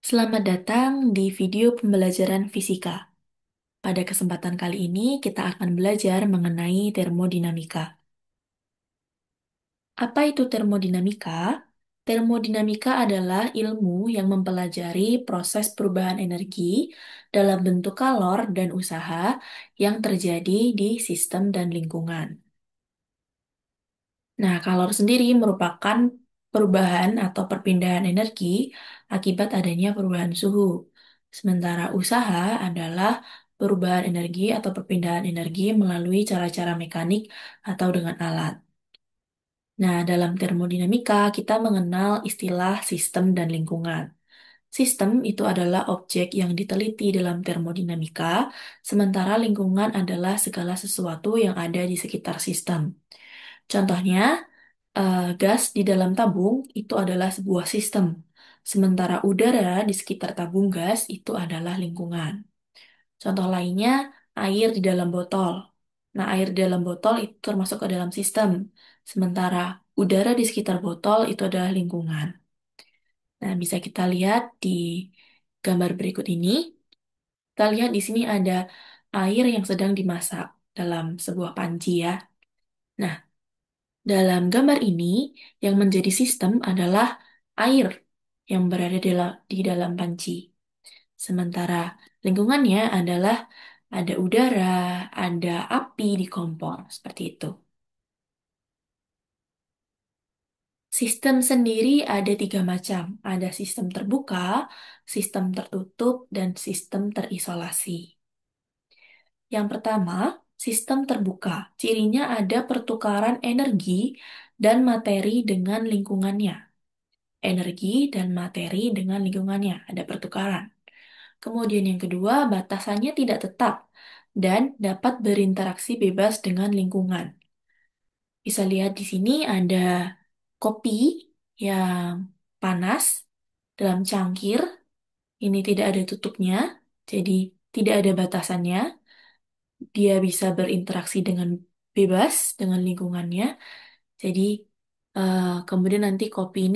Selamat datang di video pembelajaran fisika. Pada kesempatan kali ini, kita akan belajar mengenai termodinamika. Apa itu termodinamika? Termodinamika adalah ilmu yang mempelajari proses perubahan energi dalam bentuk kalor dan usaha yang terjadi di sistem dan lingkungan. Nah, kalor sendiri merupakan perubahan atau perpindahan energi akibat adanya perubahan suhu. Sementara usaha adalah perubahan energi atau perpindahan energi melalui cara-cara mekanik atau dengan alat. Nah, dalam termodinamika kita mengenal istilah sistem dan lingkungan. Sistem itu adalah objek yang diteliti dalam termodinamika, sementara lingkungan adalah segala sesuatu yang ada di sekitar sistem. Contohnya, gas di dalam tabung itu adalah sebuah sistem, sementara udara di sekitar tabung gas itu adalah lingkungan. Contoh lainnya, air di dalam botol. Nah, air di dalam botol itu termasuk ke dalam sistem, sementara udara di sekitar botol itu adalah lingkungan. Nah, bisa kita lihat di gambar berikut ini. Kita lihat di sini ada air yang sedang dimasak dalam sebuah panci ya. Nah, dalam gambar ini, yang menjadi sistem adalah air yang berada di dalam panci. Sementara lingkungannya adalah ada udara, ada api di kompor, seperti itu. Sistem sendiri ada tiga macam. Ada sistem terbuka, sistem tertutup, dan sistem terisolasi. Yang pertama, sistem terbuka. Cirinya ada pertukaran energi dan materi dengan lingkungannya. Energi dan materi dengan lingkungannya, ada pertukaran. Kemudian yang kedua, batasannya tidak tetap dan dapat berinteraksi bebas dengan lingkungan. Bisa lihat di sini ada kopi yang panas dalam cangkir. Ini tidak ada tutupnya, jadi tidak ada batasannya. Dia bisa berinteraksi dengan bebas dengan lingkungannya. Jadi kemudian nanti kopi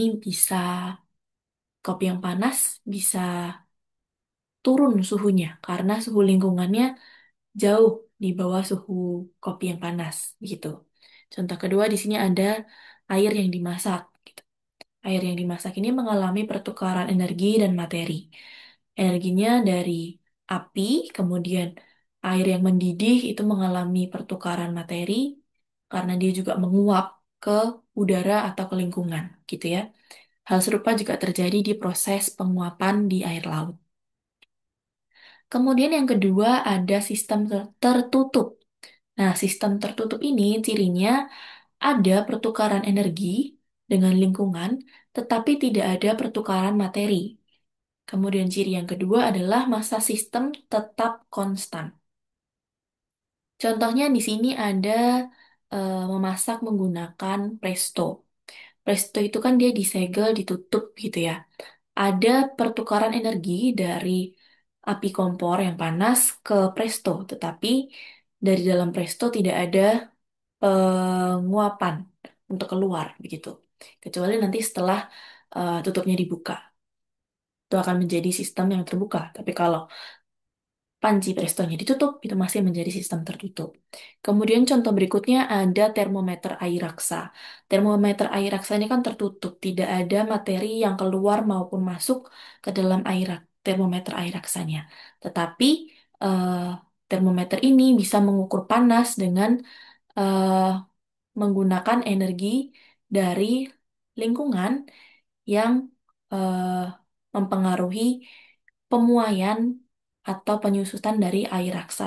yang panas bisa turun suhunya karena suhu lingkungannya jauh di bawah suhu kopi yang panas gitu. Contoh kedua di sini ada air yang dimasak gitu. Air yang dimasak ini mengalami pertukaran energi dan materi. Energinya dari api, kemudian air yang mendidih itu mengalami pertukaran materi karena dia juga menguap ke udara atau ke lingkungan gitu ya. Hal serupa juga terjadi di proses penguapan di air laut. Kemudian yang kedua ada sistem tertutup. Nah, sistem tertutup ini cirinya ada pertukaran energi dengan lingkungan, tetapi tidak ada pertukaran materi. Kemudian ciri yang kedua adalah massa sistem tetap konstan. Contohnya di sini ada memasak menggunakan presto. Presto itu kan dia disegel, ditutup gitu ya. Ada pertukaran energi dari api kompor yang panas ke presto, tetapi dari dalam presto tidak ada penguapan untuk keluar begitu. Kecuali nanti setelah tutupnya dibuka, itu akan menjadi sistem yang terbuka. Tapi kalau panci prestonya ditutup, itu masih menjadi sistem tertutup. Kemudian contoh berikutnya ada termometer air raksa. Termometer air raksa ini kan tertutup, tidak ada materi yang keluar maupun masuk ke dalam termometer air raksanya. Tetapi eh, termometer ini bisa mengukur panas dengan eh, menggunakan energi dari lingkungan yang eh, mempengaruhi pemuaian atau penyusutan dari air raksa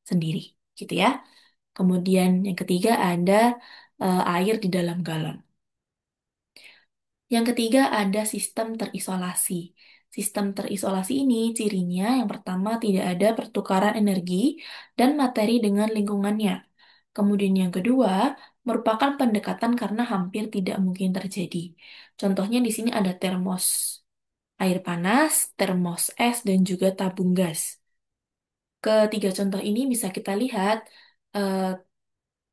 sendiri, gitu ya. Kemudian yang ketiga ada air di dalam galon. Yang ketiga ada sistem terisolasi. Sistem terisolasi ini cirinya yang pertama tidak ada pertukaran energi dan materi dengan lingkungannya. Kemudian yang kedua merupakan pendekatan karena hampir tidak mungkin terjadi. Contohnya di sini ada termos air panas, termos es, dan juga tabung gas. Ketiga contoh ini bisa kita lihat eh,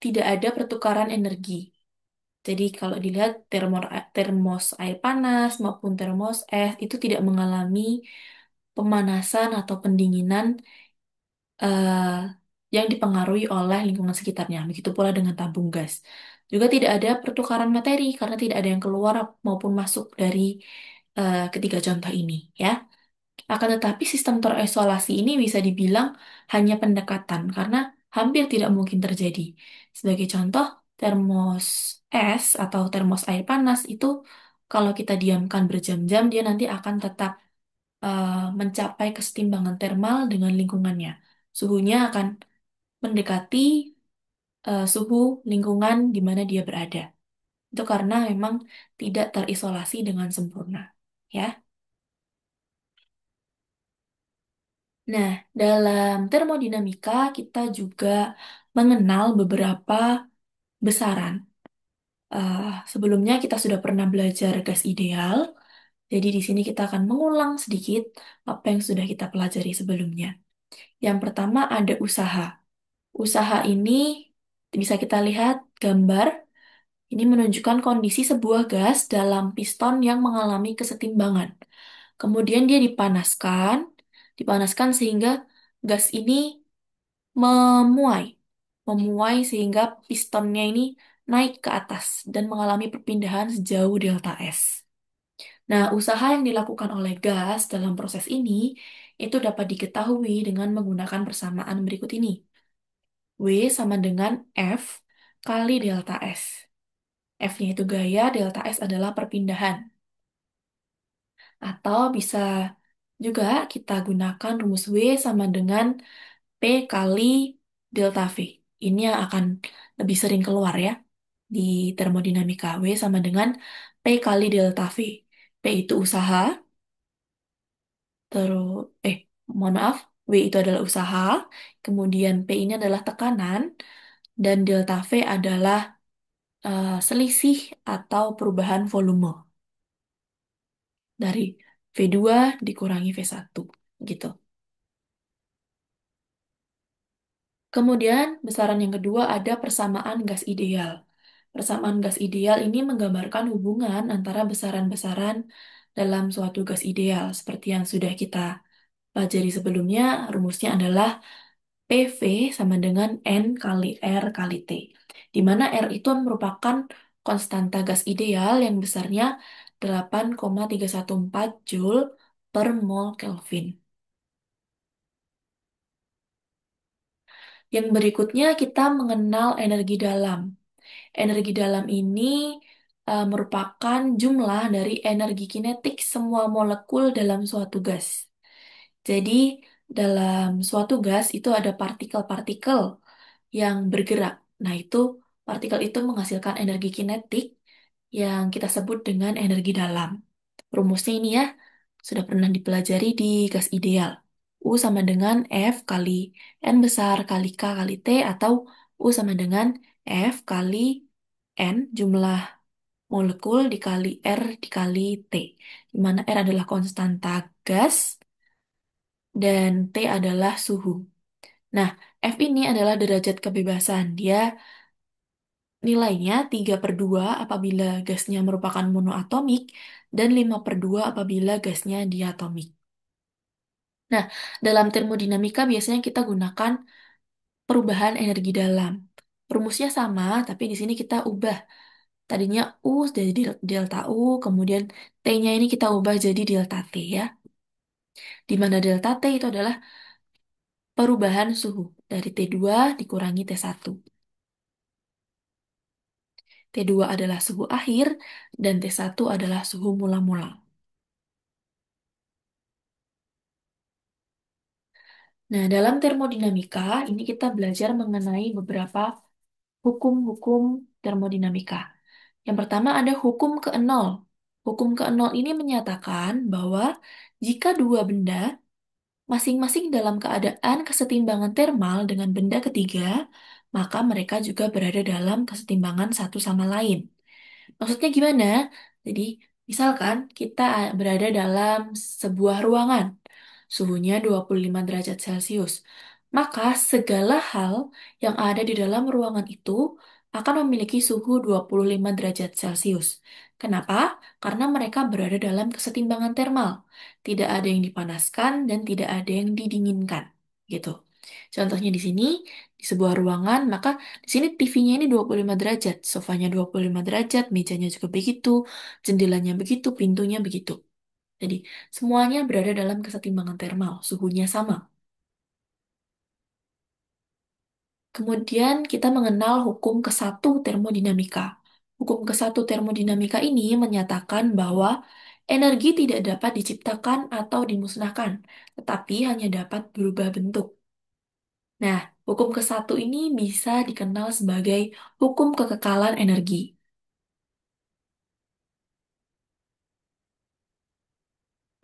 tidak ada pertukaran energi. Jadi kalau dilihat termos air panas maupun termos es itu tidak mengalami pemanasan atau pendinginan eh, yang dipengaruhi oleh lingkungan sekitarnya. Begitu pula dengan tabung gas. Juga tidak ada pertukaran materi karena tidak ada yang keluar maupun masuk dari ketiga contoh ini, ya. Akan tetapi sistem terisolasi ini bisa dibilang hanya pendekatan karena hampir tidak mungkin terjadi. Sebagai contoh, termos es atau termos air panas itu kalau kita diamkan berjam-jam dia nanti akan tetap eh, mencapai kesetimbangan termal dengan lingkungannya. Suhunya akan mendekati suhu lingkungan di mana dia berada. Itu karena memang tidak terisolasi dengan sempurna. Ya. Nah, dalam termodinamika kita juga mengenal beberapa besaran. Eh, Sebelumnya kita sudah pernah belajar gas ideal, jadi di sini kita akan mengulang sedikit apa yang sudah kita pelajari sebelumnya. Yang pertama ada usaha. Usaha ini bisa kita lihat gambar. Ini menunjukkan kondisi sebuah gas dalam piston yang mengalami kesetimbangan. Kemudian dia dipanaskan sehingga gas ini memuai, memuai sehingga pistonnya ini naik ke atas dan mengalami perpindahan sejauh delta S. Nah, usaha yang dilakukan oleh gas dalam proses ini itu dapat diketahui dengan menggunakan persamaan berikut ini. W sama dengan F kali delta S. F-nya itu gaya, delta S adalah perpindahan. Atau bisa juga kita gunakan rumus W sama dengan P kali delta V. Ini yang akan lebih sering keluar ya di termodinamika. W sama dengan P kali delta V. P itu usaha, terus mohon maaf, W itu adalah usaha, kemudian P ini adalah tekanan, dan delta V adalah selisih atau perubahan volume dari V2 dikurangi V1 gitu. Kemudian, besaran yang kedua ada persamaan gas ideal. Persamaan gas ideal ini menggambarkan hubungan antara besaran-besaran dalam suatu gas ideal. Seperti yang sudah kita pelajari sebelumnya, rumusnya adalah PV sama dengan N kali R kali T. Di mana R itu merupakan konstanta gas ideal yang besarnya 8,314 Joule per mol Kelvin. Yang berikutnya kita mengenal energi dalam. Energi dalam ini merupakan jumlah dari energi kinetik semua molekul dalam suatu gas. Jadi, dalam suatu gas itu ada partikel-partikel yang bergerak. Nah, itu partikel itu menghasilkan energi kinetik yang kita sebut dengan energi dalam. Rumusnya ini ya, sudah pernah dipelajari di gas ideal. U sama dengan F kali N besar kali K kali T atau U sama dengan F kali N jumlah molekul dikali R dikali T. Di mana R adalah konstanta gas dan T adalah suhu. Nah, F ini adalah derajat kebebasan. Dia nilainya 3/2 apabila gasnya merupakan monoatomik dan 5/2 apabila gasnya diatomik. Nah, dalam termodinamika biasanya kita gunakan perubahan energi dalam. Rumusnya sama, tapi di sini kita ubah. Tadinya U jadi delta U, kemudian T-nya ini kita ubah jadi delta T ya. Di mana delta T itu adalah perubahan suhu dari T2 dikurangi T1. T2 adalah suhu akhir dan T1 adalah suhu mula-mula. Nah, dalam termodinamika ini kita belajar mengenai beberapa hukum-hukum termodinamika. Yang pertama ada hukum keenol. Hukum keenol ini menyatakan bahwa jika dua benda masing-masing dalam keadaan kesetimbangan termal dengan benda ketiga, maka mereka juga berada dalam kesetimbangan satu sama lain. Maksudnya gimana? Jadi, misalkan kita berada dalam sebuah ruangan, suhunya 25 derajat Celcius. Maka segala hal yang ada di dalam ruangan itu akan memiliki suhu 25 derajat Celcius. Kenapa? Karena mereka berada dalam kesetimbangan termal. Tidak ada yang dipanaskan dan tidak ada yang didinginkan. Gitu. Contohnya di sini, di sebuah ruangan, maka di sini TV-nya ini 25 derajat, sofanya 25 derajat, mejanya juga begitu, jendelanya begitu, pintunya begitu. Jadi, semuanya berada dalam kesetimbangan termal, suhunya sama. Kemudian kita mengenal hukum ke-1 termodinamika. Hukum ke-1 termodinamika ini menyatakan bahwa energi tidak dapat diciptakan atau dimusnahkan, tetapi hanya dapat berubah bentuk. Nah, hukum ke-1 ini bisa dikenal sebagai hukum kekekalan energi.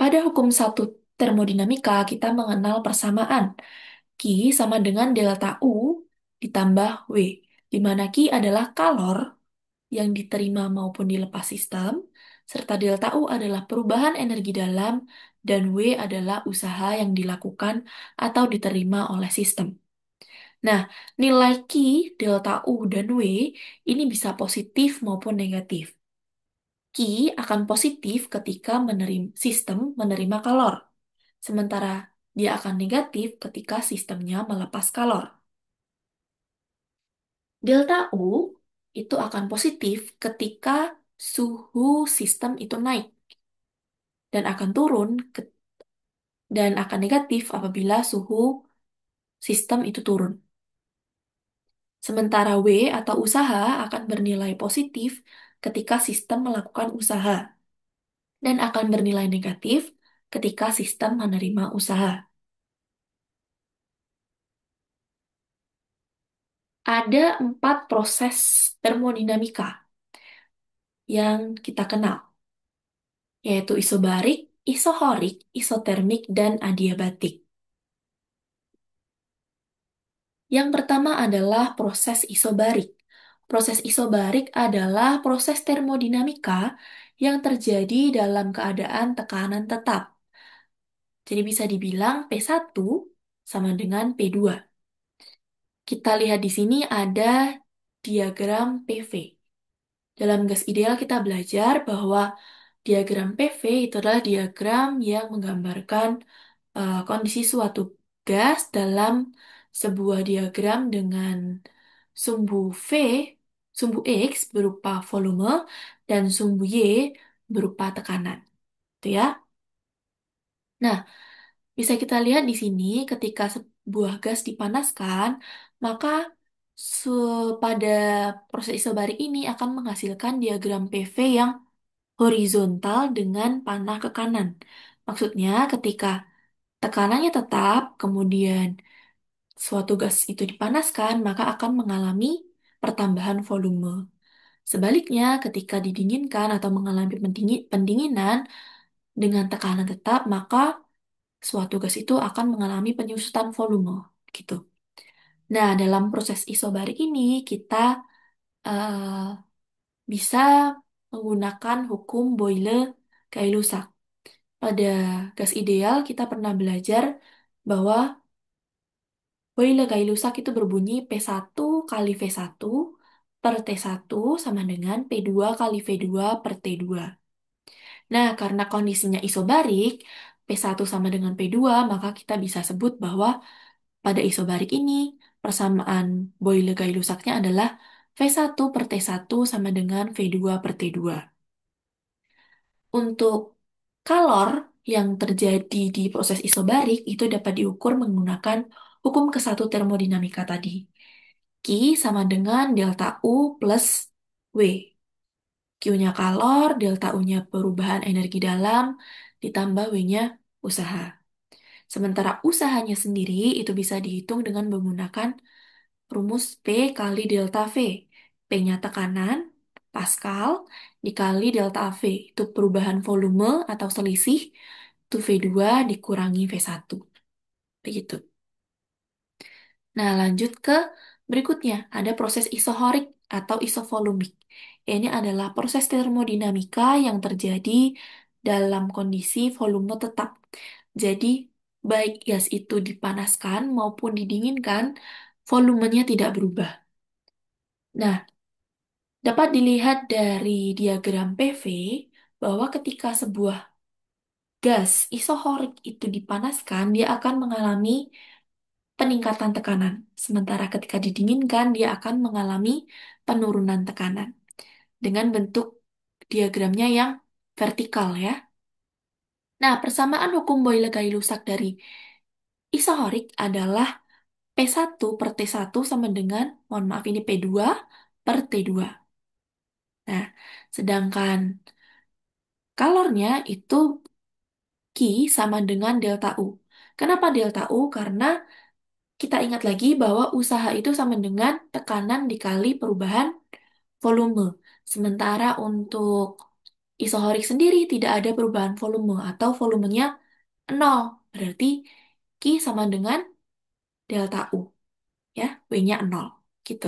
Pada hukum 1 termodinamika, kita mengenal persamaan. Q sama dengan delta U ditambah W, di mana Q adalah kalor yang diterima maupun dilepas sistem, serta delta U adalah perubahan energi dalam, dan W adalah usaha yang dilakukan atau diterima oleh sistem. Nah, nilai Q, delta U, dan W ini bisa positif maupun negatif. Q akan positif ketika sistem menerima kalor, sementara dia akan negatif ketika sistemnya melepas kalor. Delta U itu akan positif ketika suhu sistem itu naik dan akan turun dan akan negatif apabila suhu sistem itu turun. Sementara W atau usaha akan bernilai positif ketika sistem melakukan usaha dan akan bernilai negatif ketika sistem menerima usaha. Ada 4 proses termodinamika yang kita kenal, yaitu isobarik, isohorik, isotermik, dan adiabatik. Yang pertama adalah proses isobarik. Proses isobarik adalah proses termodinamika yang terjadi dalam keadaan tekanan tetap. Jadi bisa dibilang P1 sama dengan P2. Kita lihat di sini ada diagram PV. Dalam gas ideal kita belajar bahwa diagram PV itu adalah diagram yang menggambarkan kondisi suatu gas dalam sebuah diagram dengan sumbu V, sumbu X berupa volume, dan sumbu Y berupa tekanan. Itu ya. Nah, bisa kita lihat di sini ketika sebuah gas dipanaskan, maka pada proses isobarik ini akan menghasilkan diagram PV yang horizontal dengan panah ke kanan. Maksudnya ketika tekanannya tetap, kemudian suatu gas itu dipanaskan, maka akan mengalami pertambahan volume. Sebaliknya, ketika didinginkan atau mengalami pendinginan dengan tekanan tetap, maka suatu gas itu akan mengalami penyusutan volume. Gitu. Nah, dalam proses isobarik ini, kita eh, bisa menggunakan hukum Boyle-Gay-Lussac. Pada gas ideal, kita pernah belajar bahwa Boyle-Gay-Lussac itu berbunyi P1 kali V1 per T1 sama dengan P2 kali V2 per T2. Nah, karena kondisinya isobarik, P1 sama dengan P2, maka kita bisa sebut bahwa pada isobarik ini, persamaan Boyle-Gay-Lussacnya adalah V1 per T1 sama dengan V2 per T2. Untuk kalor yang terjadi di proses isobarik itu dapat diukur menggunakan hukum ke-1 termodinamika tadi. Q sama dengan delta U plus W. Q-nya kalor, delta U-nya perubahan energi dalam, ditambah W-nya usaha. Sementara usahanya sendiri itu bisa dihitung dengan menggunakan rumus P kali delta V. P-nya tekanan, Pascal, dikali delta V. Itu perubahan volume atau selisih, itu V2 dikurangi V1. Begitu. Nah, lanjut ke berikutnya. Ada proses isohorik atau isovolumik. Ini adalah proses termodinamika yang terjadi dalam kondisi volume tetap. Jadi, baik gas itu dipanaskan maupun didinginkan, volumenya tidak berubah. Nah, Dapat dilihat dari diagram PV bahwa ketika sebuah gas isohorik itu dipanaskan, dia akan mengalami peningkatan tekanan. Sementara ketika didinginkan, dia akan mengalami penurunan tekanan. Dengan bentuk diagramnya yang vertikal ya. Nah, persamaan hukum Boyle-Gay-Lussac dari isohorik adalah P1 per T1 sama dengan, mohon maaf ini P2 per T2. Nah, sedangkan kalornya itu Q sama dengan delta U. Kenapa delta U? Karena kita ingat lagi bahwa usaha itu sama dengan tekanan dikali perubahan volume. Sementara untuk isohorik sendiri tidak ada perubahan volume atau volumenya nol. Berarti Q sama dengan delta U. Ya, W-nya nol. Gitu.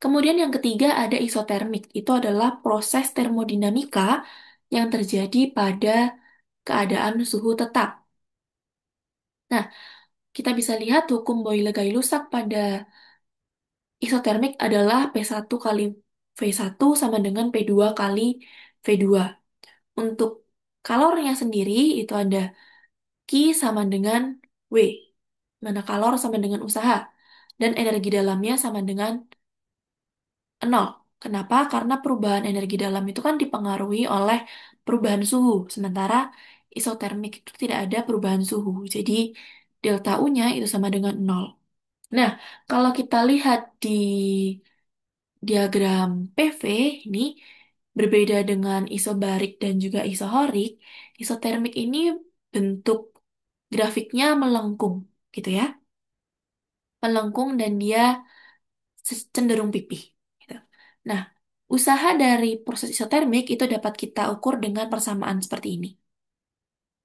Kemudian yang ketiga ada isotermik. Itu adalah proses termodinamika yang terjadi pada keadaan suhu tetap. Nah, kita bisa lihat hukum Boyle-Gay-Lussac pada isotermik adalah P1 kali V1 sama dengan P2 kali V2. Untuk kalornya sendiri itu ada Q sama dengan W, mana kalor sama dengan usaha, dan energi dalamnya sama dengan nol. Kenapa? Karena perubahan energi dalam itu kan dipengaruhi oleh perubahan suhu, sementara isotermik itu tidak ada perubahan suhu. Jadi delta U-nya itu sama dengan nol. Nah, kalau kita lihat di diagram PV ini berbeda dengan isobarik dan juga isohorik, isotermik ini bentuk grafiknya melengkung gitu ya. Melengkung dan dia cenderung pipih gitu. Nah, usaha dari proses isotermik itu dapat kita ukur dengan persamaan seperti ini.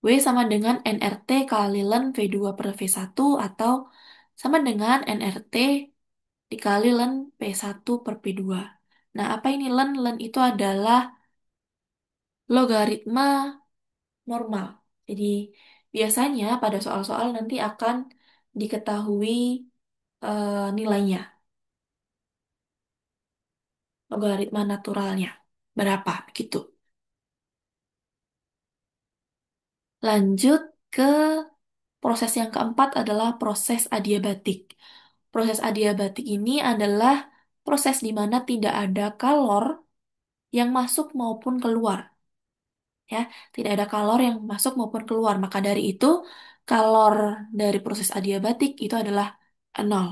W sama dengan nRT kali Ln V2 per V1 atau sama dengan nRT dikali Ln P1 per P2. Nah, apa ini Ln? Ln itu adalah logaritma normal. Jadi, biasanya pada soal-soal nanti akan diketahui nilainya, logaritma naturalnya. Berapa, gitu. Lanjut ke proses yang keempat adalah proses adiabatik. Proses adiabatik ini adalah proses di mana tidak ada kalor yang masuk maupun keluar. Ya, tidak ada kalor yang masuk maupun keluar. Maka dari itu, kalor dari proses adiabatik itu adalah nol.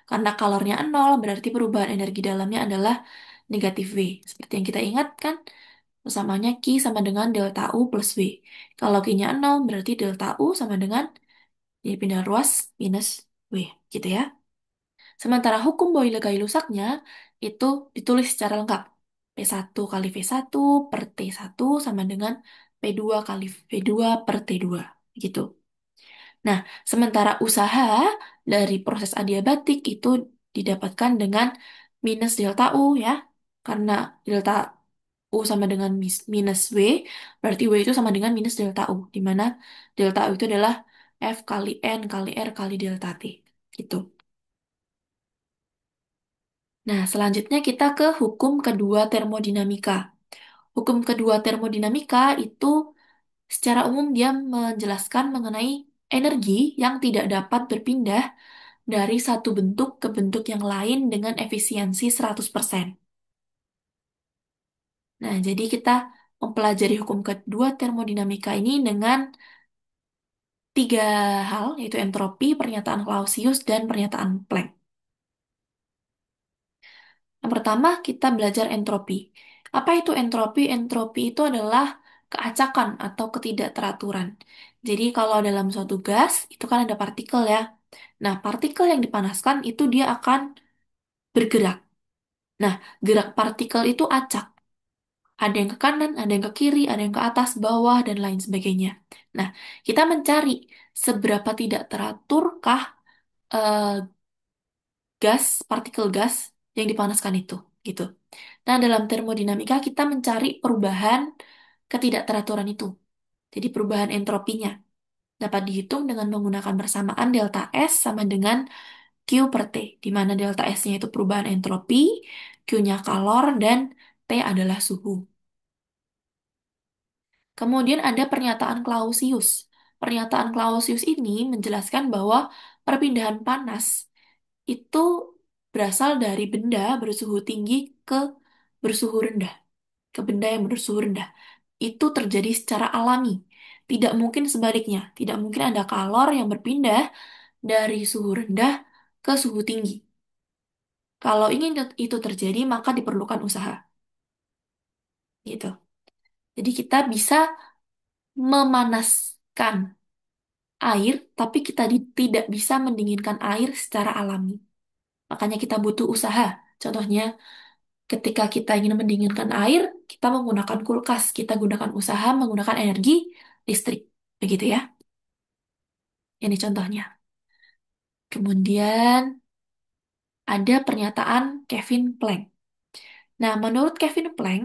Karena kalornya nol, berarti perubahan energi dalamnya adalah negatif V. Seperti yang kita ingat kan, persamanya Q sama dengan delta U plus V. Kalau Q-nya nol, berarti delta U sama dengan, jadi pindah ruas, minus V. Gitu ya. Sementara hukum Boyle-Gay-Lussacnya itu ditulis secara lengkap. P1 kali V1 per T1 sama dengan P2 kali V2 per T2. Gitu. Nah, sementara usaha dari proses adiabatik itu didapatkan dengan minus delta U ya. Karena delta U sama dengan minus W, berarti W itu sama dengan minus delta U. Di mana delta U itu adalah F kali N kali R kali delta T. Gitu. Nah, selanjutnya kita ke hukum kedua termodinamika. Hukum kedua termodinamika itu secara umum dia menjelaskan mengenai energi yang tidak dapat berpindah dari satu bentuk ke bentuk yang lain dengan efisiensi 100%. Nah, jadi kita mempelajari hukum kedua termodinamika ini dengan tiga hal, yaitu entropi, pernyataan Clausius, dan pernyataan Planck. Yang pertama, kita belajar entropi. Apa itu entropi? Entropi itu adalah keacakan atau ketidakteraturan. Jadi kalau dalam suatu gas, itu kan ada partikel ya. Nah, partikel yang dipanaskan itu dia akan bergerak. Nah, gerak partikel itu acak. Ada yang ke kanan, ada yang ke kiri, ada yang ke atas, bawah, dan lain sebagainya. Nah, kita mencari seberapa tidak teraturkah eh, gas, partikel gas yang dipanaskan itu, gitu. Nah, dalam termodinamika kita mencari perubahan ketidakteraturan itu. Jadi perubahan entropinya dapat dihitung dengan menggunakan persamaan delta S sama dengan Q per T, di mana delta S-nya itu perubahan entropi, Q-nya kalor, dan T adalah suhu. Kemudian ada pernyataan Clausius. Pernyataan Clausius ini menjelaskan bahwa perpindahan panas itu berasal dari benda bersuhu tinggi ke bersuhu rendah, ke benda yang bersuhu rendah. Itu terjadi secara alami. Tidak mungkin sebaliknya. Tidak mungkin ada kalor yang berpindah dari suhu rendah ke suhu tinggi. Kalau ingin itu terjadi, maka diperlukan usaha. Gitu. Jadi kita bisa memanaskan air, tapi kita tidak bisa mendinginkan air secara alami. Makanya kita butuh usaha. Contohnya, ketika kita ingin mendinginkan air, kita menggunakan kulkas. Kita gunakan usaha menggunakan energi listrik. Begitu ya. Ini contohnya. Kemudian ada pernyataan Kevin Planck. Nah, menurut Kevin Planck,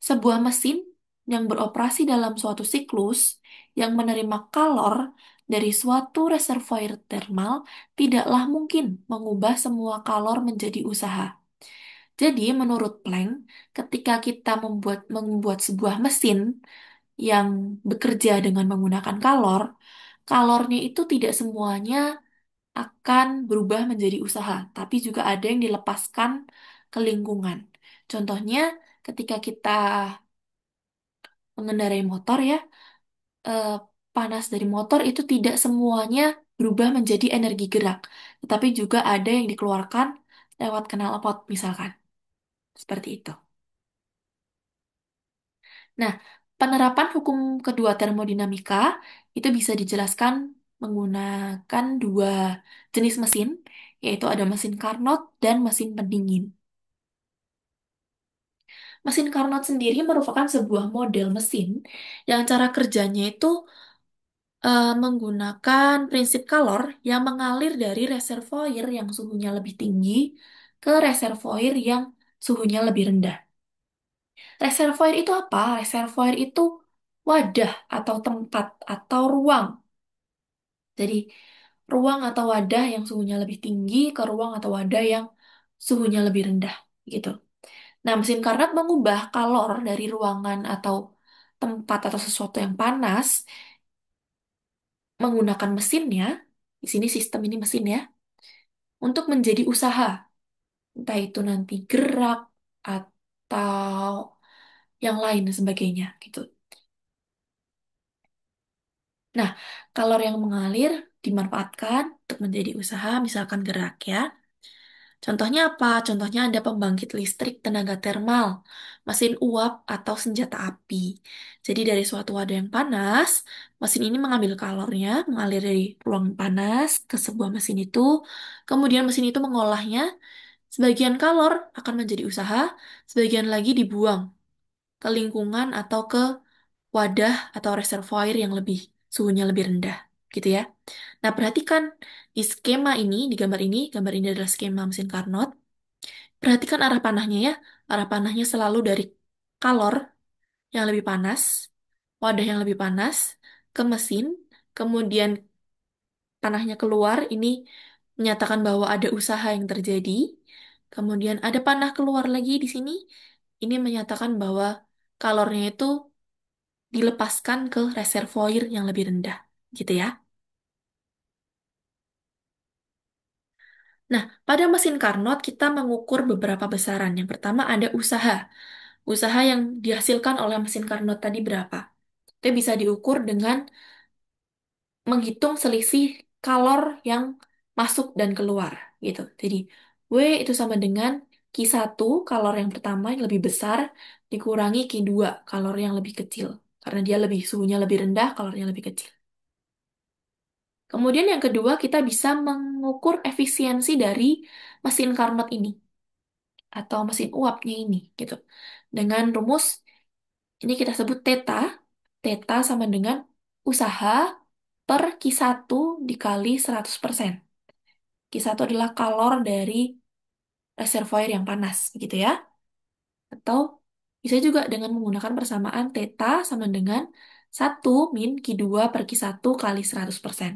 sebuah mesin yang beroperasi dalam suatu siklus yang menerima kalor dari suatu reservoir termal tidaklah mungkin mengubah semua kalor menjadi usaha. Jadi, menurut Planck, ketika kita membuat sebuah mesin yang bekerja dengan menggunakan kalor, kalornya itu tidak semuanya akan berubah menjadi usaha, tapi juga ada yang dilepaskan ke lingkungan. Contohnya, ketika kita mengendarai motor ya, eh, panas dari motor itu tidak semuanya berubah menjadi energi gerak, tetapi juga ada yang dikeluarkan lewat knalpot misalkan. Seperti itu. Nah, penerapan hukum kedua termodinamika itu bisa dijelaskan menggunakan dua jenis mesin, yaitu ada mesin Carnot dan mesin pendingin. Mesin Carnot sendiri merupakan sebuah model mesin yang cara kerjanya itu menggunakan prinsip kalor yang mengalir dari reservoir yang suhunya lebih tinggi ke reservoir yang suhunya lebih rendah. Reservoir itu apa? Reservoir itu wadah atau tempat atau ruang. Jadi ruang atau wadah yang suhunya lebih tinggi ke ruang atau wadah yang suhunya lebih rendah gitu. Nah, mesin Carnot mengubah kalor dari ruangan atau tempat atau sesuatu yang panas menggunakan mesinnya. Di sini sistem ini mesin ya, untuk menjadi usaha. Entah itu nanti gerak atau yang lain dan sebagainya gitu. Nah, kalor yang mengalir dimanfaatkan untuk menjadi usaha, misalkan gerak ya. Contohnya apa? Contohnya ada pembangkit listrik tenaga termal, mesin uap, atau senjata api. Jadi dari suatu wadah yang panas, mesin ini mengambil kalornya, mengalir dari ruang panas ke sebuah mesin itu, kemudian mesin itu mengolahnya, sebagian kalor akan menjadi usaha, sebagian lagi dibuang ke lingkungan atau ke wadah atau reservoir yang lebih suhunya lebih rendah, gitu ya. Nah, perhatikan di skema ini, di gambar ini adalah skema mesin Carnot. Perhatikan arah panahnya ya. Arah panahnya selalu dari kalor yang lebih panas, wadah yang lebih panas, ke mesin, kemudian panahnya keluar. Ini menyatakan bahwa ada usaha yang terjadi. Kemudian ada panah keluar lagi di sini. Ini menyatakan bahwa kalornya itu dilepaskan ke reservoir yang lebih rendah. Gitu ya. Nah, pada mesin Carnot kita mengukur beberapa besaran. Yang pertama ada usaha. Usaha yang dihasilkan oleh mesin Carnot tadi berapa? Itu bisa diukur dengan menghitung selisih kalor yang masuk dan keluar gitu. Jadi W itu sama dengan Q1 kalor yang pertama yang lebih besar dikurangi Q2 kalor yang lebih kecil. Karena dia lebih suhunya lebih rendah, kalornya lebih kecil. Kemudian yang kedua kita bisa mengukur efisiensi dari mesin Carnot ini atau mesin uapnya ini gitu. Dengan rumus ini kita sebut theta. Theta sama dengan usaha per Q1 dikali 100%. Q1 adalah kalor dari reservoir yang panas, begitu ya. Atau bisa juga dengan menggunakan persamaan theta sama dengan 1 min Q2 per Q1 kali 100%.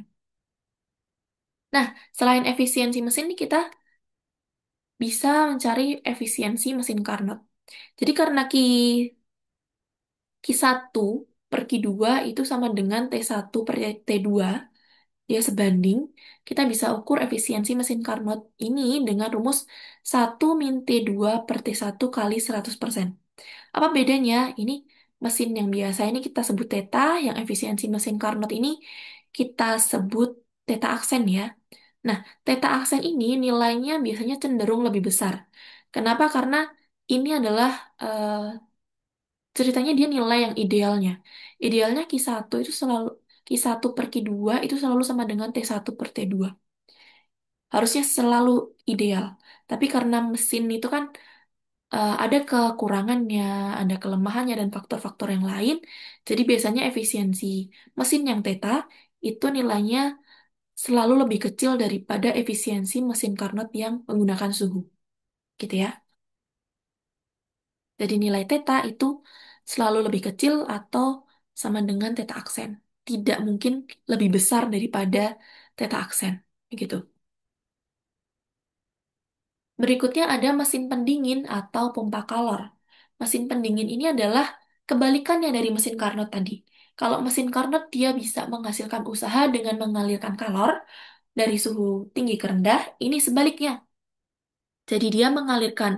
Nah, selain efisiensi mesin nih kita bisa mencari efisiensi mesin Carnot. Jadi karena Q1 per Q2 itu sama dengan T1 per T2, dia sebanding, kita bisa ukur efisiensi mesin Carnot ini dengan rumus 1-T2 per T1 kali 100%. Apa bedanya? Ini mesin yang biasa ini kita sebut teta, yang efisiensi mesin Carnot ini kita sebut teta aksen ya. Nah, teta aksen ini nilainya biasanya cenderung lebih besar. Kenapa? Karena ini adalah ceritanya dia nilai yang idealnya. Idealnya Q1 itu selalu Q1 per Q2 itu selalu sama dengan T1 per T2. Harusnya selalu ideal. Tapi karena mesin itu kan ada kekurangannya, ada kelemahannya dan faktor-faktor yang lain. Jadi biasanya efisiensi mesin yang teta itu nilainya selalu lebih kecil daripada efisiensi mesin Carnot yang menggunakan suhu. Gitu ya. Jadi nilai teta itu selalu lebih kecil atau sama dengan teta aksen. Tidak mungkin lebih besar daripada teta aksen. Begitu. Berikutnya ada mesin pendingin atau pompa kalor. Mesin pendingin ini adalah kebalikannya dari mesin Carnot tadi. Kalau mesin Carnot dia bisa menghasilkan usaha dengan mengalirkan kalor dari suhu tinggi ke rendah, ini sebaliknya. Jadi dia mengalirkan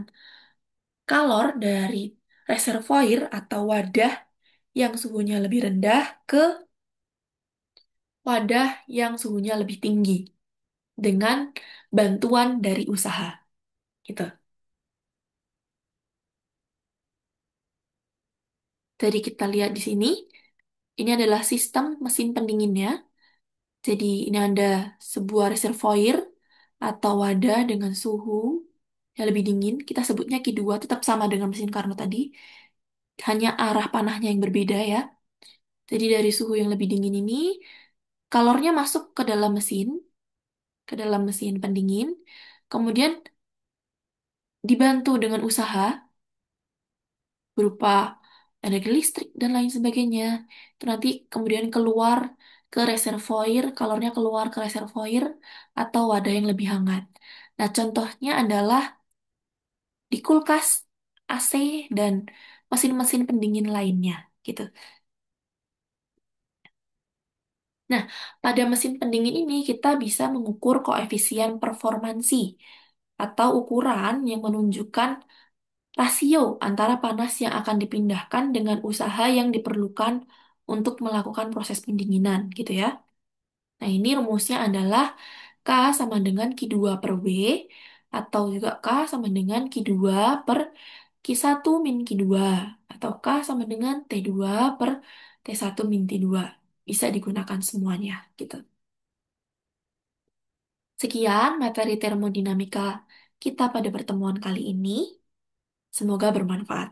kalor dari reservoir atau wadah yang suhunya lebih rendah ke wadah yang suhunya lebih tinggi dengan bantuan dari usaha. Gitu. Jadi kita lihat di sini, ini adalah sistem mesin pendinginnya. Jadi ini ada sebuah reservoir atau wadah dengan suhu yang lebih dingin. Kita sebutnya Q2 tetap sama dengan mesin Carnot tadi. Hanya arah panahnya yang berbeda ya. Jadi dari suhu yang lebih dingin ini, kalornya masuk ke dalam mesin pendingin. Kemudian dibantu dengan usaha berupa energi listrik dan lain sebagainya. Itu nanti kemudian keluar ke reservoir, kalornya keluar ke reservoir atau wadah yang lebih hangat. Nah, contohnya adalah di kulkas, AC, dan mesin-mesin pendingin lainnya, gitu. Nah, pada mesin pendingin ini kita bisa mengukur koefisien performansi atau ukuran yang menunjukkan rasio antara panas yang akan dipindahkan dengan usaha yang diperlukan untuk melakukan proses pendinginan, gitu ya. Nah, ini rumusnya adalah K sama dengan Q2 per W, atau juga K sama dengan Q2 per Q1 min Q2, atau K sama dengan T2 per T1 min T2. Bisa digunakan semuanya, gitu. Sekian materi termodinamika kita pada pertemuan kali ini. Semoga bermanfaat.